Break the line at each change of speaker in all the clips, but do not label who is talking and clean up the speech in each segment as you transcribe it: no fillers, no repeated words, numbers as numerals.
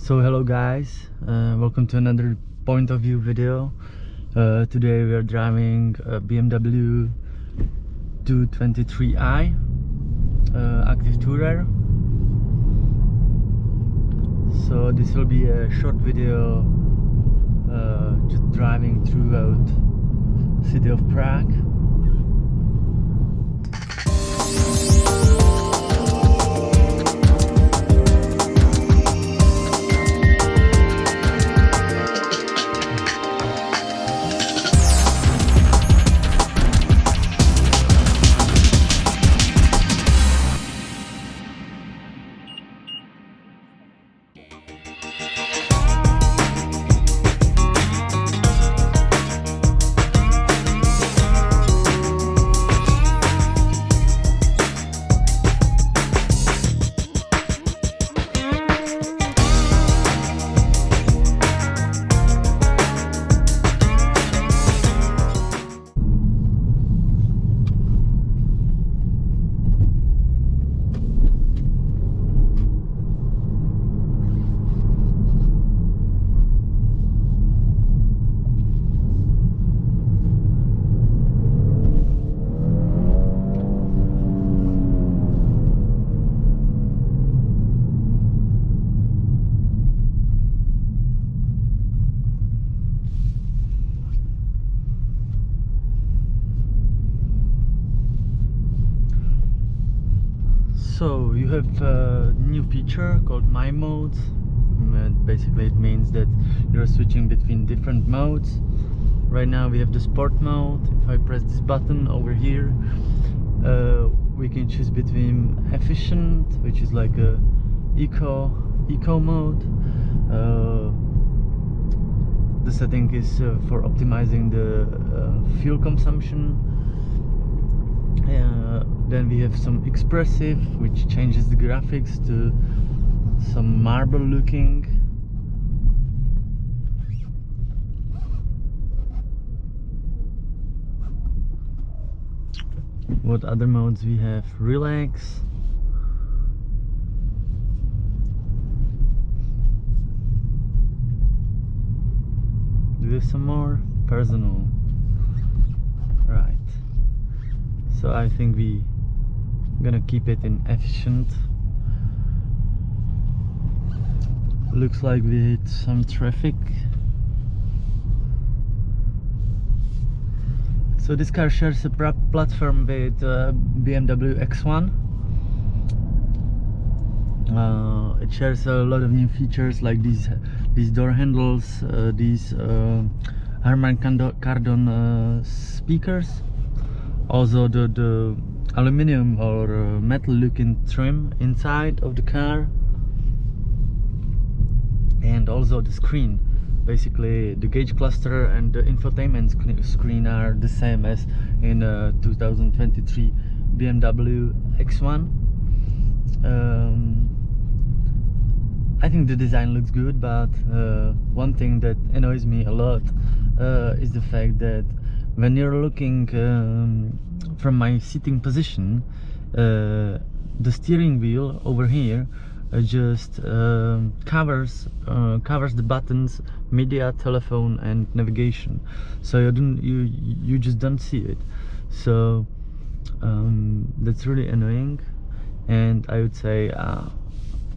So hello guys, welcome to another point of view video. Today we are driving a BMW 223i active tourer. So this will be a short video, just driving throughout city of Prague. So you have a new feature called My Modes. Basically it means that you're switching between different modes. Right now we have the sport mode. If I press this button over here, we can choose between efficient, which is like a eco mode. The setting is for optimizing the fuel consumption. Then we have some expressive, which changes the graphics to some marble looking. What other modes we have? Relax. Do we have some more? Personal. Right. So I think we gonna keep it in efficient. Looks like we hit some traffic. So this car shares a platform with BMW X1. It shares a lot of new features like these door handles, these Harman Kardon speakers. Also the aluminum or metal looking trim inside of the car, and also the screen. Basically the gauge cluster and the infotainment screen are the same as in 2023 BMW X1. I think the design looks good, but one thing that annoys me a lot is the fact that when you're looking from my sitting position, the steering wheel over here just covers the buttons media, telephone and navigation, so you just don't see it. So that's really annoying, and I would say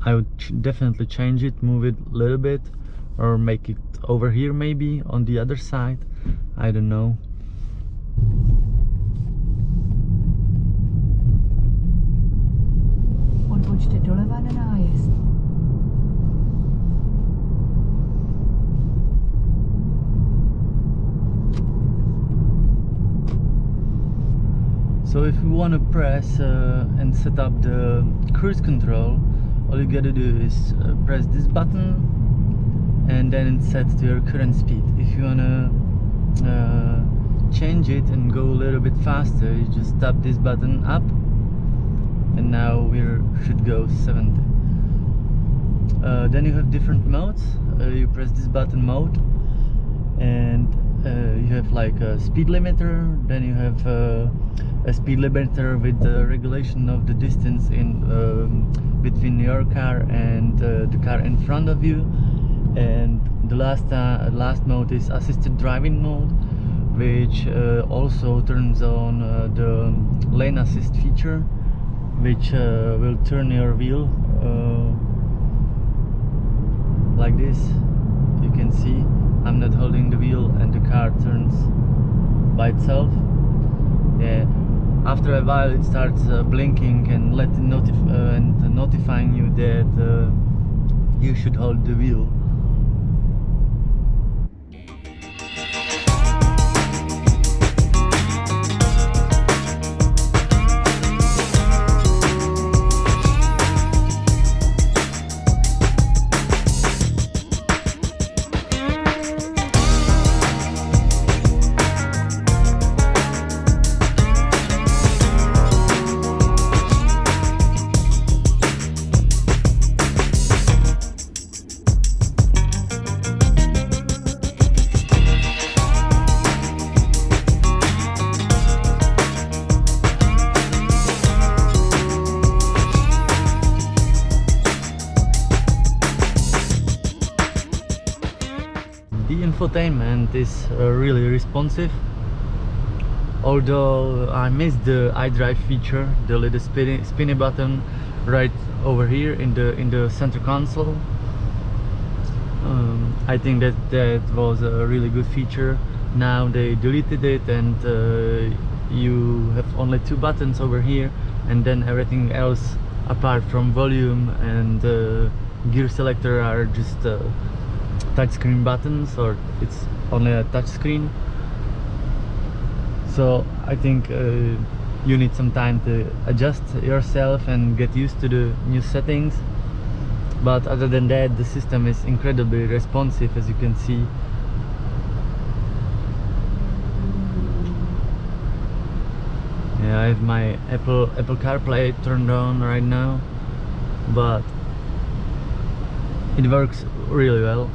I would definitely change it, move it a little bit, or make it over here maybe on the other side. I don't know.
Odbočte doleva na nájezd.
So if you want to press and set up the cruise control, all you gotta do is press this button and then it's set to your current speed. If you wanna change it and go a little bit faster, you just tap this button up, and now we should go 70. Then you have different modes. You press this button mode, and you have like a speed limiter, then you have a speed limiter with the regulation of the distance in between your car and the car in front of you, and the last mode is assisted driving mode, which also turns on the lane assist feature, which will turn your wheel like this. You can see I'm not holding the wheel and the car turns by itself. Yeah, after a while it starts blinking and notifying you that you should hold the wheel. The infotainment is really responsive, although I missed the iDrive feature, the little spinny button right over here in the center console. I think that was a really good feature. Now they deleted it, and you have only two buttons over here, and then everything else apart from volume and gear selector are just touchscreen buttons, or it's only a touchscreen. So I think you need some time to adjust yourself and get used to the new settings, but other than that the system is incredibly responsive, as you can see. Yeah, I have my Apple CarPlay turned on right now, but it works really well.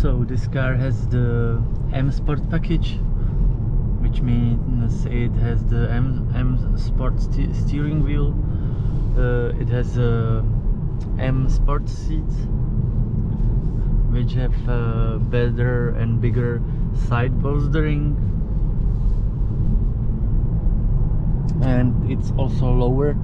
So this car has the M Sport package, which means it has the M Sport steering wheel. It has M Sport seats, which have better and bigger side bolstering, and it's also lowered.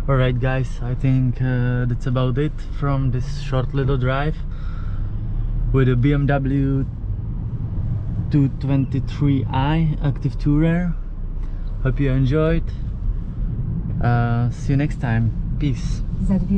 Alright guys, I think that's about it from this short little drive with a BMW 223i active tourer. Hope you enjoyed. See you next time. Peace.
Za